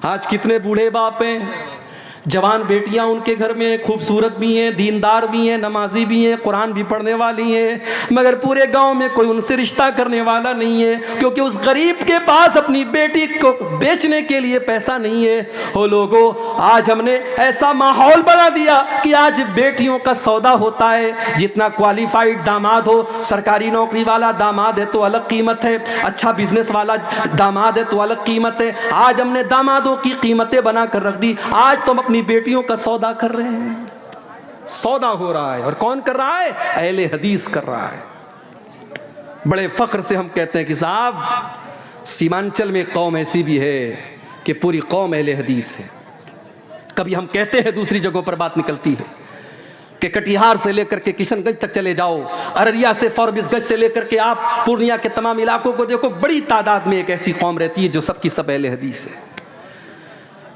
आज कितने बूढ़े बाप हैं, जवान बेटियां उनके घर में खूबसूरत भी हैं, दीनदार भी हैं, नमाजी भी हैं, कुरान भी पढ़ने वाली हैं, मगर पूरे गांव में कोई उनसे रिश्ता करने वाला नहीं है, क्योंकि उस गरीब के पास अपनी बेटी को बेचने के लिए पैसा नहीं है। हो लोगों, आज हमने ऐसा माहौल बना दिया कि आज बेटियों का सौदा होता है। जितना क्वालिफाइड दामाद हो, सरकारी नौकरी वाला दामाद है तो अलग कीमत है, अच्छा बिजनेस वाला दामाद है तो अलग कीमत है। आज हमने दामादों की कीमतें बनाकर रख दी। आज तो अपनी बेटियों का सौदा कर रहे हैं, सौदा हो रहा है। और कौन कर रहा है? अहले हदीस कर रहा है। बड़े फख्र से हम कहते हैं कि साहब, सीमांचल में कौम ऐसी भी है कि पूरी कौम अहले हदीस है। कभी हम कहते हैं, दूसरी जगहों पर बात निकलती है कि कटिहार से लेकर के किशनगंज तक चले जाओ, अररिया से फॉरबिसगंज से लेकर के आप पूर्णिया के तमाम इलाकों को देखो, बड़ी तादाद में एक ऐसी कौम रहती है जो सबकी सब अहले हदीस है।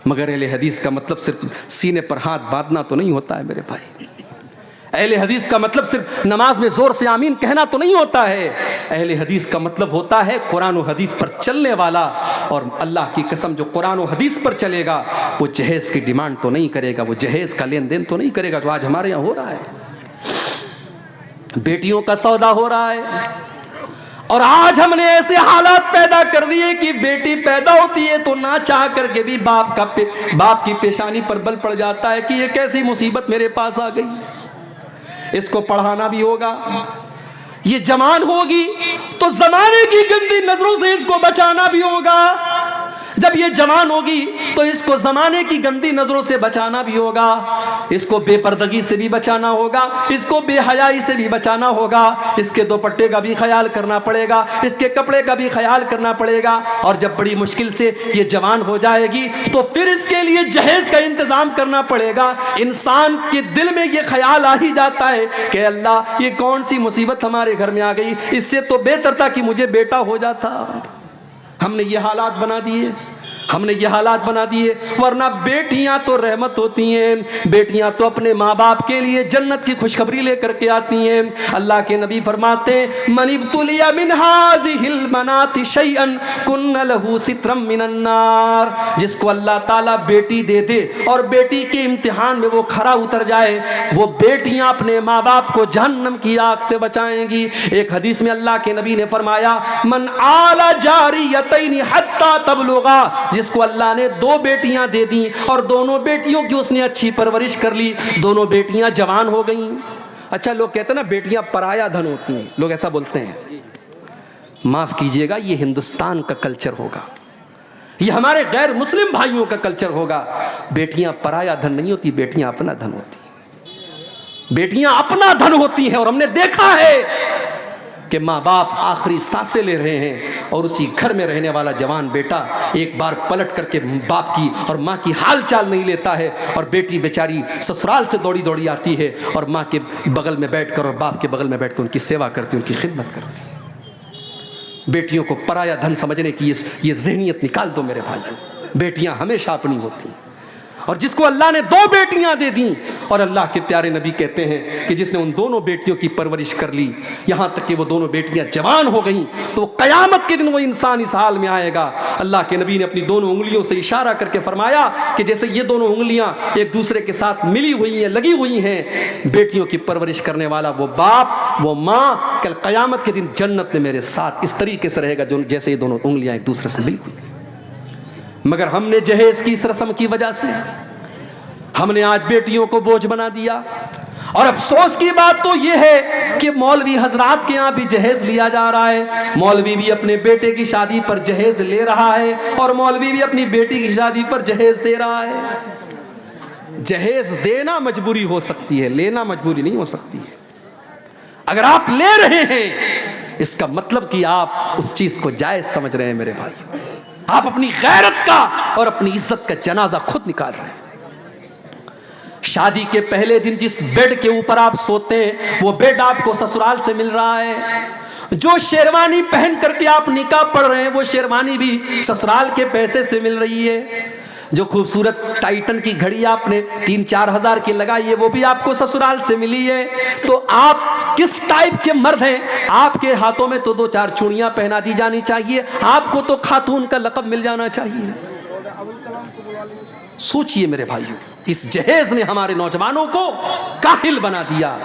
मगर अहले हदीस का मतलब सिर्फ सीने पर हाथ बांधना तो नहीं होता है मेरे भाई। अहले हदीस का मतलब सिर्फ नमाज में जोर से आमीन कहना तो नहीं होता है। अहले हदीस का मतलब होता है कुरान और हदीस पर चलने वाला। और अल्लाह की कसम, जो कुरान और हदीस पर चलेगा वो जहेज की डिमांड तो नहीं करेगा, वो जहेज का लेन देन तो नहीं करेगा जो आज हमारे यहाँ हो रहा है। बेटियों का सौदा हो रहा है। और आज हमने ऐसे हालात पैदा कर दिए कि बेटी पैदा होती है तो ना चाह करके भी बाप की पेशानी पर बल पड़ जाता है कि ये कैसी मुसीबत मेरे पास आ गई। इसको पढ़ाना भी होगा, ये जवान होगी तो जमाने की गंदी नजरों से इसको बचाना भी होगा। जब ये जवान होगी तो इसको जमाने की गंदी नजरों से बचाना भी होगा, इसको बेपर्दगी से भी बचाना होगा, इसको बेहयाई से भी बचाना होगा, इसके दुपट्टे का भी ख्याल करना पड़ेगा, इसके कपड़े का भी ख्याल करना पड़ेगा। और जब बड़ी मुश्किल से ये जवान हो जाएगी तो फिर इसके लिए जहेज का इंतजाम करना पड़ेगा। इंसान के दिल में ये ख्याल आ ही जाता है कि अल्लाह, ये कौन सी मुसीबत हमारे घर में आ गई, इससे तो बेहतर था कि मुझे बेटा हो जाता। हमने ये हालात बना दिए, हमने ये हालात बना दिए। वरना बेटियां तो रहमत होती हैं, बेटियां तो अपने माँ बाप के लिए जन्नत की खुशखबरी लेकर के आती हैं। अल्लाह के नबी फरमाते हैं, मनिब्तुलिया मिन हाज़िहिल मनाति शैअन कुन्न लहू सित्रम मिनन नार। जिसको अल्लाह ताला बेटी दे दे और बेटी के इम्तिहान में वो खरा उतर जाए, वो बेटियां अपने माँ बाप को जहन्नम की आग से बचाएंगी। एक हदीस में अल्लाह के नबी ने फरमाया, मन आला जारियतैनि हत्ता तबलुगा। जिसको अल्लाह ने 2 बेटियां दे दी और दोनों बेटियों की उसने अच्छी परवरिश कर ली, दोनों बेटियां जवान हो गईं। अच्छा, लोग कहते हैं ना बेटियां पराया धन होती हैं, लोग ऐसा बोलते हैं। माफ कीजिएगा, ये हिंदुस्तान का कल्चर होगा, ये हमारे गैर मुस्लिम भाइयों का कल्चर होगा। बेटियां पराया धन नहीं होती, बेटियां अपना धन होती हैं। बेटियां अपना धन होती हैं। और हमने देखा है कि माँ बाप आखिरी सांसें ले रहे हैं और उसी घर में रहने वाला जवान बेटा एक बार पलट करके बाप की और माँ की हाल चाल नहीं लेता है, और बेटी बेचारी ससुराल से दौड़ी दौड़ी आती है और माँ के बगल में बैठकर और बाप के बगल में बैठकर उनकी सेवा करती, उनकी खिदमत करती। बेटियों को पराया धन समझने की ये ज़हनियत निकाल दो मेरे भाइयों। बेटियां हमेशा अपनी होती हैं। और जिसको अल्लाह ने 2 बेटियां दे दी, और अल्लाह के प्यारे नबी कहते हैं कि जिसने उन दोनों बेटियों की परवरिश कर ली, यहाँ तक कि वो दोनों बेटियां जवान हो गईं, तो क़यामत के दिन वो इंसान इस हाल में आएगा। अल्लाह के नबी ने अपनी दोनों उंगलियों से इशारा करके फरमाया कि जैसे ये दोनों उंगलियां एक दूसरे के साथ मिली हुई हैं, लगी हुई हैं, बेटियों की परवरिश करने वाला वो बाप, वो माँ कल क़यामत के दिन जन्नत में मेरे साथ इस तरीके से रहेगा जो जैसे ये दोनों उंगलियां एक दूसरे से मिली हुई। मगर हमने जहेज की इस रस्म की वजह से हमने आज बेटियों को बोझ बना दिया। और अफसोस की बात तो यह है कि मौलवी हजरात के यहाँ भी जहेज लिया जा रहा है। मौलवी भी अपने बेटे की शादी पर जहेज ले रहा है और मौलवी भी अपनी बेटी की शादी पर जहेज दे रहा है। जहेज देना मजबूरी हो सकती है, लेना मजबूरी नहीं हो सकती है। अगर आप ले रहे हैं, इसका मतलब कि आप उस चीज को जायज समझ रहे हैं मेरे भाई। आप अपनी गैरत का और अपनी इज्जत का जनाजा खुद निकाल रहे हैं। शादी के पहले दिन जिस बेड के ऊपर आप सोते हैं, वो बेड आपको ससुराल से मिल रहा है। जो शेरवानी पहन करके आप निकाह पढ़ रहे हैं, वो शेरवानी भी ससुराल के पैसे से मिल रही है। जो खूबसूरत टाइटन की घड़ी आपने 3-4 हज़ार की लगाई है, वो भी आपको ससुराल से मिली है। तो आप किस टाइप के मर्द हैं? आपके हाथों में तो 2-4 चूड़ियां पहना दी जानी चाहिए, आपको तो खातून का लक़ब मिल जाना चाहिए। सोचिए मेरे भाइयों, इस जहेज ने हमारे नौजवानों को काहिल बना दिया।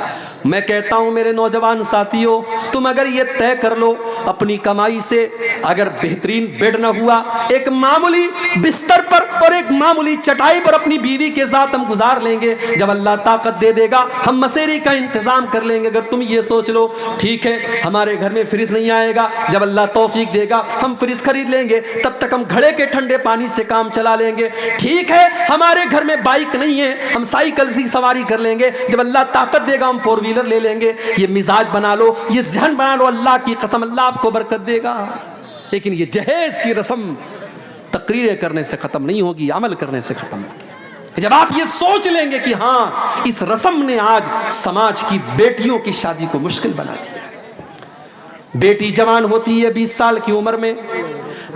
मैं कहता हूं मेरे नौजवान साथियों, तुम अगर ये तय कर लो अपनी कमाई से, अगर बेहतरीन बेड न हुआ, एक मामूली बिस्तर पर और एक मामूली चटाई पर अपनी बीवी के साथ हम गुजार लेंगे, जब अल्लाह ताकत दे देगा हम मसेरी का इंतजाम कर लेंगे। अगर तुम ये सोच लो ठीक है हमारे घर में फ्रिज नहीं आएगा, जब अल्लाह तौफीक देगा हम फ्रिज खरीद लेंगे, तब तक हम घड़े के ठंडे पानी से काम चला लेंगे। ठीक है हमारे घर में बाइक नहीं है, हम साइकिल से सवारी कर लेंगे, जब अल्लाह ताकत देगा हम 4 व्हीलर ले लेंगे। ये मिजाज बना लो, ये ज़हन बना लो, अल्लाह की कसम अल्लाह आपको बरकत देगा। लेकिन ये जहेज की रस्म तकरीरें करने से खत्म नहीं होगी, अमल करने से खत्म होगी। जब आप ये सोच लेंगे कि हाँ इस रस्म ने आज समाज की बेटियों की शादी को मुश्किल बना दिया। बेटी जवान होती है 20 साल की उम्र में,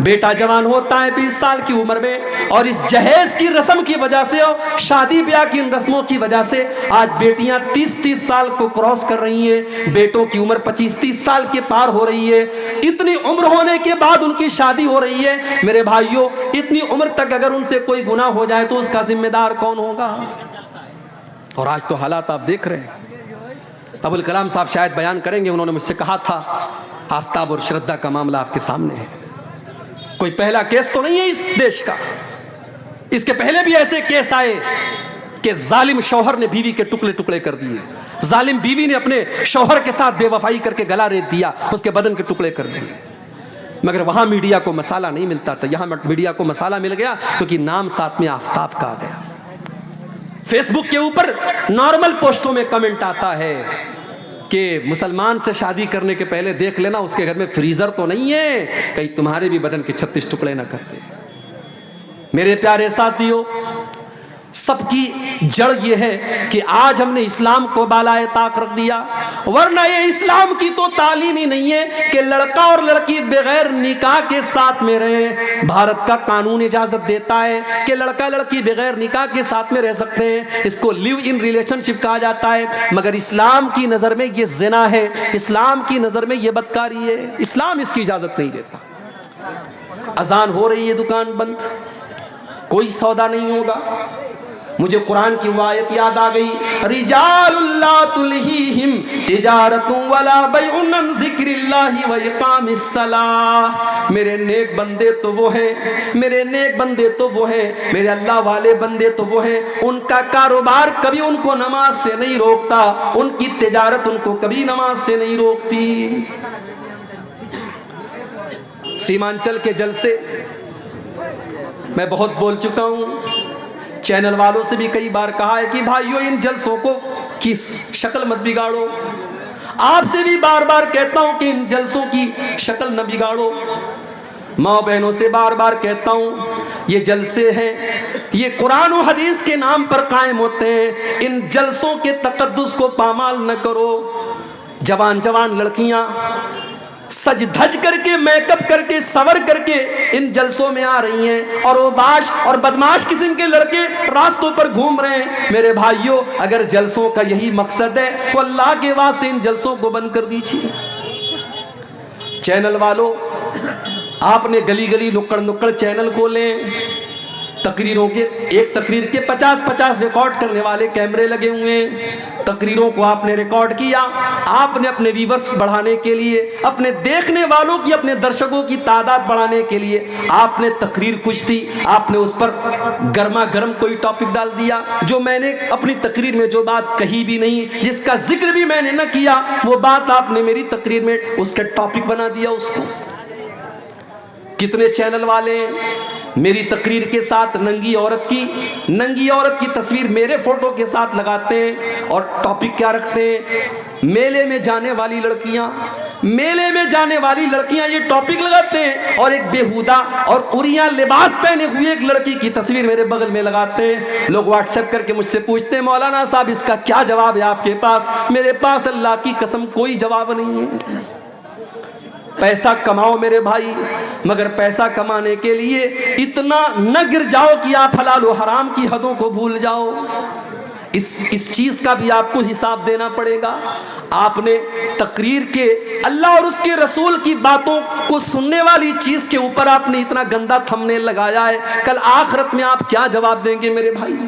बेटा जवान होता है 20 साल की उम्र में, और इस जहेज की रस्म की वजह से और शादी ब्याह की इन रस्मों की वजह से आज बेटियां 30-30 साल को क्रॉस कर रही हैं, बेटों की उम्र 25-30 साल के पार हो रही है। इतनी उम्र होने के बाद उनकी शादी हो रही है। मेरे भाइयों, इतनी उम्र तक अगर उनसे कोई गुनाह हो जाए तो उसका जिम्मेदार कौन होगा? और आज तो हालात आप देख रहे हैं। अबुल कलाम साहब शायद बयान करेंगे, उन्होंने मुझसे कहा था आफताब और श्रद्धा का मामला आपके सामने है। कोई पहला केस तो नहीं है इस देश का, इसके पहले भी ऐसे केस आए कि जालिम शौहर ने बीवी के टुकड़े टुकड़े कर दिए, जालिम बीवी ने अपने शौहर के साथ बेवफाई करके गला रेत दिया, उसके बदन के टुकड़े कर दिए। मगर वहां मीडिया को मसाला नहीं मिलता था, यहां मीडिया को मसाला मिल गया क्योंकि नाम साथ में आफताब का आ गया। फेसबुक के ऊपर नॉर्मल पोस्टों में कमेंट आता है कि मुसलमान से शादी करने के पहले देख लेना उसके घर में फ्रीजर तो नहीं है, कहीं तुम्हारे भी बदन के 36 टुकड़े ना करते। मेरे प्यारे साथियों, सबकी जड़ ये है कि आज हमने इस्लाम को बालाए ताक रख दिया, वरना ये इस्लाम की तो तालीम ही नहीं है कि लड़का और लड़की बगैर निकाह के साथ में रहें। भारत का कानून इजाजत देता है कि लड़का लड़की बगैर निकाह के साथ में रह सकते हैं, इसको लिव इन रिलेशनशिप कहा जाता है। मगर इस्लाम की नज़र में ये ज़िना है, इस्लाम की नज़र में ये बदकारी है, इस्लाम इसकी इजाज़त नहीं देता। अजान हो रही है, दुकान बंद, कोई सौदा नहीं होगा। मुझे कुरान की वो आयत याद आ गई, रिजालुल्ला तुलहीहिम तिजारतु वला बैउन अन ज़िक्रिल्लाहि व इक़ामिस्सलाह। मेरे नेक बंदे तो वो हैं, मेरे नेक बंदे तो वो हैं, मेरे अल्लाह वाले बंदे तो वो हैं, उनका कारोबार कभी उनको नमाज से नहीं रोकता, उनकी तिजारत उनको कभी नमाज से नहीं रोकती। सीमांचल के जलसे मैं बहुत बोल चुका हूँ, चैनल वालों से भी कई बार कहा है कि भाइयों इन जलसों को की शक्ल मत बिगाड़ो। आपसे भी बार बार कहता हूं कि इन जलसों की शक्ल न बिगाड़ो। माँ बहनों से बार बार कहता हूं ये जलसे हैं, ये कुरान और हदीस के नाम पर कायम होते हैं, इन जलसों के तकद्दुस को पामाल न करो। जवान जवान लड़कियां सज धज करके मेकअप करके सवर करके इन जलसों में आ रही हैं, और वो बाश और बदमाश किस्म के लड़के रास्तों पर घूम रहे हैं। मेरे भाइयों, अगर जलसों का यही मकसद है तो अल्लाह के वास्ते इन जलसों को बंद कर दीजिए। चैनल वालों, आपने गली गली नुक्कड़ नुक्कड़ चैनल खोले, तकरीरों के एक तकरीर के 50-50 रिकॉर्ड करने वाले कैमरे लगे हुए हैं। तकरीरों को आपने रिकॉर्ड किया, आपने अपने व्यूवर्स बढ़ाने के लिए, अपने देखने वालों की, अपने दर्शकों की तादाद बढ़ाने के लिए आपने तकरीर कुछ थी, आपने उस पर गर्मा गर्म कोई टॉपिक डाल दिया, जो मैंने अपनी तकरीर में जो बात कही भी नहीं, जिसका जिक्र भी मैंने न किया, वो बात आपने मेरी तकरीर में उसका टॉपिक बना दिया उसको। कितने चैनल वाले मेरी तकरीर के साथ नंगी औरत की तस्वीर मेरे फोटो के साथ लगाते हैं, और टॉपिक क्या रखते हैं, मेले में जाने वाली लड़कियां, मेले में जाने वाली लड़कियां, ये टॉपिक लगाते हैं। और एक बेहुदा और उरिया लिबास पहने हुए एक लड़की की तस्वीर मेरे बगल में लगाते हैं। लोग व्हाट्सएप करके मुझसे पूछते हैं मौलाना साहब इसका क्या जवाब है आपके पास? मेरे पास अल्लाह की कसम कोई जवाब नहीं है। पैसा कमाओ मेरे भाई, मगर पैसा कमाने के लिए इतना न गिर जाओ कि आप हलाल और हराम की हदों को भूल जाओ। इस चीज़ का भी आपको हिसाब देना पड़ेगा। आपने तकरीर के अल्लाह और उसके रसूल की बातों को सुनने वाली चीज़ के ऊपर आपने इतना गंदा थंबनेल लगाया है, कल आखिरत में आप क्या जवाब देंगे मेरे भाई?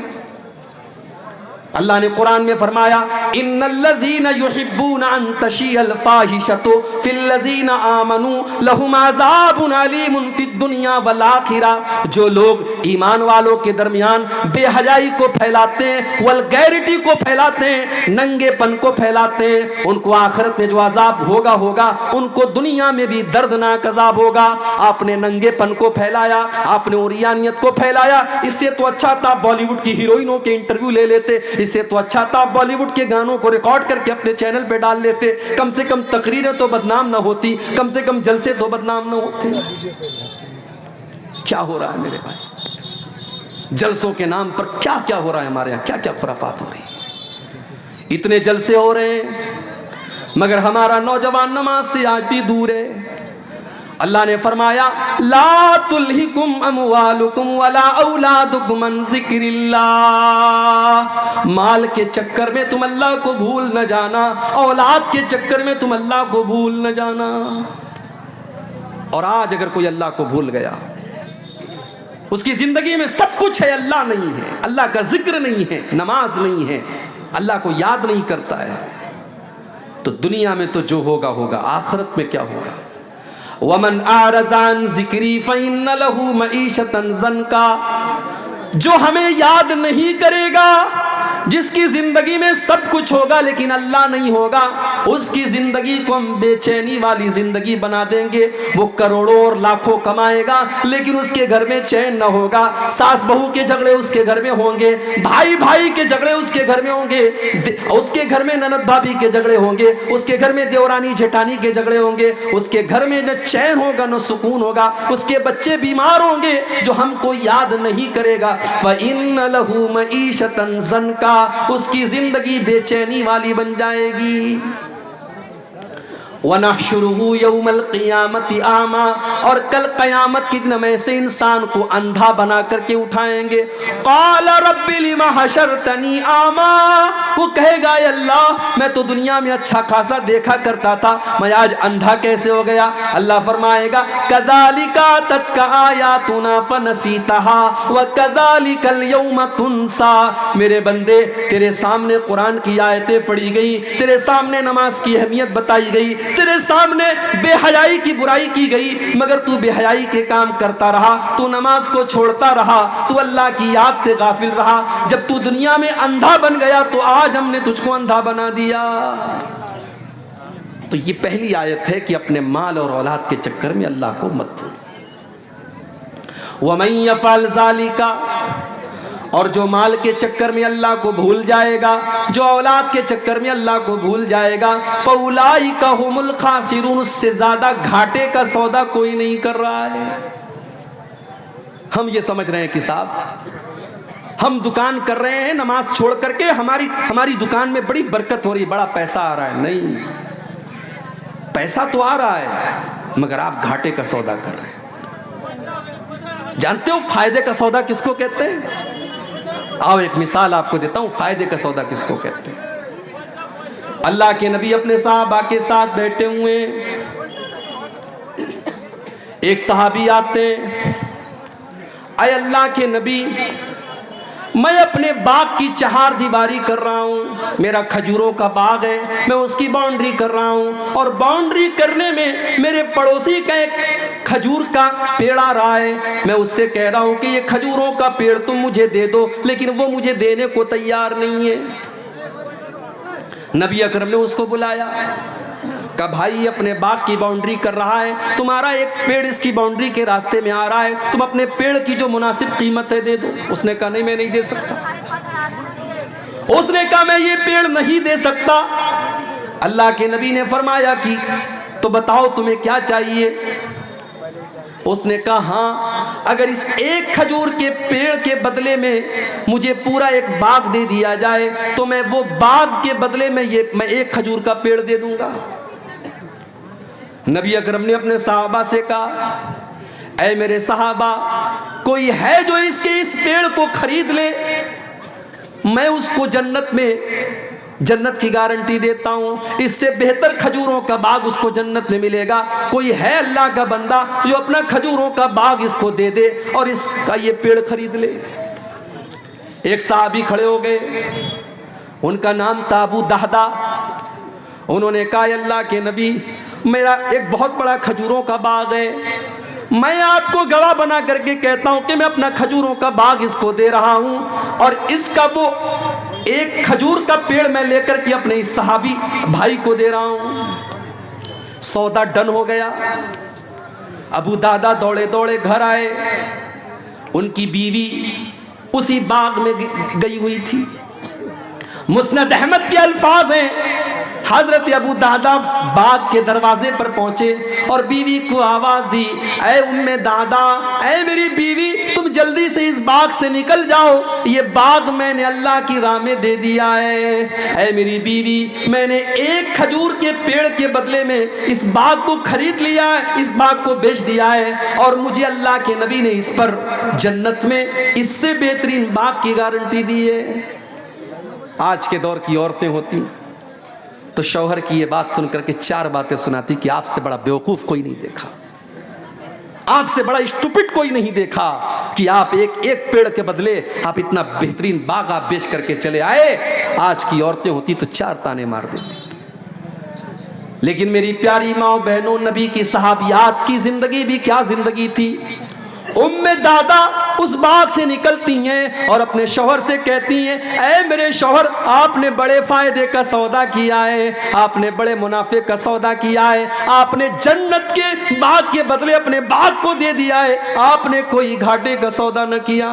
अल्लाह ने कुरान में फरमाया, इन्नल्लज़ीना युहिब्बूना अन तशियल फाहिशतु फिल्लज़ीना आमनू लहुम अज़ाबुन अलीमुन फिद दुनिया वल आखिरा। जो लोग ईमान वालों के दरमियान बेहयाई को फैलाते हैं, वल्गैरिटी को फैलाते हैं, नंगेपन को फैलाते हैं, उनको आखिरत में जो अजाब होगा उनको दुनिया में भी दर्दनाक अजाब होगा। आपने नंगेपन को फैलाया, आपने उरियानियत को फैलाया। इससे तो अच्छा था बॉलीवुड की हीरोइनों के इंटरव्यू ले लेते, इससे तो अच्छा था बॉलीवुड के गानों को रिकॉर्ड करके अपने चैनल पे डाल लेते। कम से कम तकरीरें तो बदनाम ना होती, कम से कम जलसे तो बदनाम ना होते। क्या हो रहा है मेरे भाई? जलसों के नाम पर क्या क्या हो रहा है हमारे यहाँ, क्या क्या खुराफात हो रही है। इतने जलसे हो रहे हैं मगर हमारा नौजवान नमाज से आज भी दूर है। अल्लाह ने फरमाया, ला तुल्हिकुम अमवालुकुम वला औलादुकुम अन ज़िक्रिल्लाह। माल के चक्कर में तुम अल्लाह को भूल न जाना, औलाद के चक्कर में तुम अल्लाह को भूल न जाना। और आज अगर कोई अल्लाह को भूल गया, उसकी जिंदगी में सब कुछ है, अल्लाह नहीं है, अल्लाह का जिक्र नहीं है, नमाज नहीं है, अल्लाह को याद नहीं करता है, तो दुनिया में तो जो होगा होगा, आखिरत में क्या होगा? वमन आरज़ान ज़िक्री फ़इन्न लहू मईशतन ज़न्का। जो हमें याद नहीं करेगा, जिसकी जिंदगी में सब कुछ होगा लेकिन अल्लाह नहीं होगा, उसकी जिंदगी को हम बेचैनी वाली जिंदगी बना देंगे। वो करोड़ों और लाखों कमाएगा लेकिन उसके घर में चैन न होगा। सास बहू के झगड़े उसके घर में होंगे, भाई भाई के झगड़े उसके घर में होंगे, उसके घर में ननद भाभी के झगड़े होंगे, उसके घर में देवरानी जेठानी के झगड़े होंगे, उसके घर में न चैन होगा न सुकून होगा, उसके बच्चे बीमार होंगे जो हमको याद नहीं करेगा। फ़इन्न लहू मईशतन ज़न्का, उसकी जिंदगी बेचैनी वाली बन जाएगी। वनहशुरुहु यौमल क़ियामति आमा, और कल क़यामत के दिन हम ऐसे इंसान को अंधा बना करके उठाएंगे। क़ाल रब्बि लिमा हशरतनी आमा, वो कहेगा अल्लाह मैं तो दुनिया में अच्छा खासा देखा करता था, मैं आज अंधा कैसे हो गया? अल्लाह फरमाएगा, कज़ालिका तत्का आयातुना फनसीतहा व कज़ालिकल यौम तुनसा। मेरे बंदे, तेरे सामने कुरान की आयतें पढ़ी गई, तेरे सामने नमाज की अहमियत बताई गई, तेरे सामने बेहयाई की बुराई की गई, मगर तू बेहयाई के काम करता रहा, तू नमाज को छोड़ता रहा, तू अल्लाह की याद से गाफिल रहा। जब तू दुनिया में अंधा बन गया तो आज हमने तुझको अंधा बना दिया। तो ये पहली आयत है कि अपने माल और औलाद के चक्कर में अल्लाह को मत भूल। वमन यफ़अल ज़ालिका, और जो माल के चक्कर में अल्लाह को भूल जाएगा, जो औलाद के चक्कर में अल्लाह को भूल जाएगा, फ़उलाइका हुमुल खासिरून, उससे ज़्यादा घाटे का सौदा कोई नहीं कर रहा है। हम ये समझ रहे हैं कि साहब हम दुकान कर रहे हैं, नमाज छोड़ करके हमारी दुकान में बड़ी बरकत हो रही है, बड़ा पैसा आ रहा है। नहीं, पैसा तो आ रहा है मगर आप घाटे का सौदा कर रहे हैं। जानते हो फायदे का सौदा किसको कहते हैं? आओ एक मिसाल आपको देता हूं, फायदे का सौदा किसको कहते हैं। अल्लाह के नबी अपने सहाबा के साथ बैठे हुए, एक सहाबी आते, अय अल्लाह के नबी, मैं अपने बाग की चहार दीवारी कर रहा हूँ, मेरा खजूरों का बाग है, मैं उसकी बाउंड्री कर रहा हूँ, और बाउंड्री करने में मेरे पड़ोसी का एक खजूर का पेड़ आ रहा है, मैं उससे कह रहा हूँ कि ये खजूरों का पेड़ तुम मुझे दे दो, लेकिन वो मुझे देने को तैयार नहीं है। नबी अकरम ने उसको बुलाया, कहा भाई अपने बाग की बाउंड्री कर रहा है, तुम्हारा एक पेड़ इसकी बाउंड्री के रास्ते में आ रहा है, तुम अपने पेड़ की जो मुनासिब कीमत है दे दो। उसने कहा नहीं, मैं नहीं दे सकता। उसने कहा मैं ये पेड़ नहीं दे सकता। अल्लाह के नबी ने फरमाया कि तो बताओ तुम्हें क्या चाहिए? उसने कहा हाँ, अगर इस एक खजूर के पेड़ के बदले में मुझे पूरा एक बाग दे दिया जाए तो मैं वो बाग के बदले में मैं एक खजूर का पेड़ दे दूंगा। नबी अकरम ने अपने सहाबा से कहा, ऐ मेरे सहाबा, कोई है जो इस पेड़ को खरीद ले? मैं उसको जन्नत में जन्नत की गारंटी देता हूं, इससे बेहतर खजूरों का बाग उसको जन्नत में मिलेगा। कोई है अल्लाह का बंदा जो अपना खजूरों का बाग इसको दे दे और इसका ये पेड़ खरीद ले। एक साहबी खड़े हो गए, उनका नाम था अबू दहदा। उन्होंने कहा, अल्लाह के नबी, मेरा एक बहुत बड़ा खजूरों का बाग है, मैं आपको गवाह बना करके कहता हूं कि मैं अपना खजूरों का बाग इसको दे रहा हूं और इसका वो एक खजूर का पेड़ मैं लेकर के अपने इस सहाबी भाई को दे रहा हूं। सौदा डन हो गया। अबू दादा दौड़े दौड़े घर आए, उनकी बीवी उसी बाग में गई हुई थी। मुस्नद अहमद के अल्फाज हैं, हजरत अबू दादा बाग के दरवाजे पर पहुंचे और बीवी को आवाज दी, ऐ उम्मे दादा, ऐ मेरी बीवी, तुम जल्दी से इस बाग से निकल जाओ, ये बाग मैंने अल्लाह की राह में दे दिया है। ऐ मेरी बीवी, मैंने एक खजूर के पेड़ के बदले में इस बाग को खरीद लिया है, इस बाग को बेच दिया है और मुझे अल्लाह के नबी ने इस पर जन्नत में इससे बेहतरीन बाग की गारंटी दी है। आज के दौर की औरतें होती तो शौहर की ये बात सुनकर के 4 बातें सुनाती कि आपसे बड़ा बेवकूफ कोई नहीं देखा, आपसे बड़ा स्टूपिड कोई नहीं देखा कि आप एक पेड़ के बदले आप इतना बेहतरीन बाग आप बेच करके चले आए। आज की औरतें होती तो 4 ताने मार देती। लेकिन मेरी प्यारी माँ बहनों, नबी की सहाबियात की जिंदगी भी क्या जिंदगी थी। उम्मे दादा उस बाग से निकलती हैं और अपने शौहर से कहती हैं, ऐ मेरे शौहर, आपने बड़े फायदे का सौदा किया है, आपने बड़े मुनाफे का सौदा किया है, आपने जन्नत के बाग के बदले अपने बाग को दे दिया है, आपने कोई घाटे का सौदा न किया।